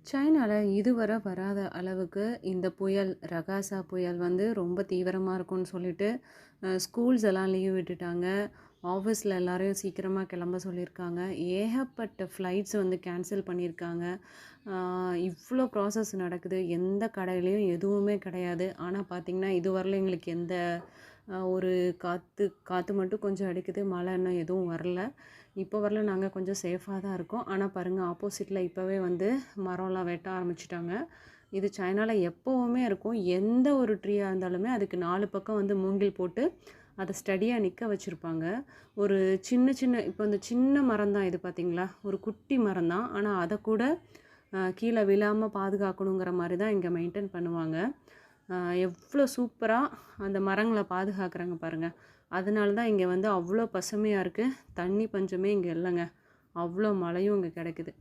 சைனால இதுவரை வராத அளவுக்கு இந்த புயல், ரகாசா புயல் வந்து ரொம்ப தீவிரமா இருக்கும்னு சொல்லிட்டு, ஸ்கூல்ஸ் எல்லாம் லீவ் விட்டுட்டாங்க. ஆஃபீஸ்ல எல்லாரையும் சீக்கிரமா கிளம்ப சொல்லியிருக்காங்க. ஏகப்பட்ட ஃப்ளைட்ஸ் வந்து கேன்சல் பண்ணியிருக்காங்க. அ இவ்ளோ ப்ராசஸ் நடக்குது. எந்த கடையிலயும் எதுவுமே கிடையாது. ஆனா பார்த்தீங்கன்னா, இதுவரையிலும் எங்களுக்கு எந்த ஒரு காத்து மட்டும் கொஞ்சம் அடிக்குது. மழை இன்னும் எதுவும் வரல. இப்போ வரல நாங்க கொஞ்சம் சேஃபா தான் இருக்கோம். ஆனா பாருங்க ஆப்போசிட்ல இப்பவே வந்து மரம்லாம் வெட்ட ஆரம்பிச்சுட்டாங்க. இது சைனால எப்பவுமே இருக்கும். எந்த ஒரு ட்ரீயா இருந்தாலுமே அதுக்கு 4 பக்கம் வந்து மூங்கில் போட்டு அத ஸ்டடியா நிக்க வச்சிருப்பாங்க. ஒரு சின்ன சின்ன இப்போ இந்த சின்ன மரம் தான் இது பார்த்தீங்களா? ஒரு குட்டி மரம் தான். ஆனா அத கூட கீழ விழாம பாதுகாக்கணுங்கிற மாரி தான் இங்க மெயின்டெயின் பண்ணுவாங்க. அ எவ்ளோ சூப்பரா அந்த மரங்கள பாதுகாக்குறாங்க பாருங்க. அதனால தான் இங்க வந்து அவ்ளோ பசுமையா இருக்கு. தண்ணி பஞ்சமே இங்க இல்லங்க. அவ்ளோ மழையும் இங்க கிடைக்குது.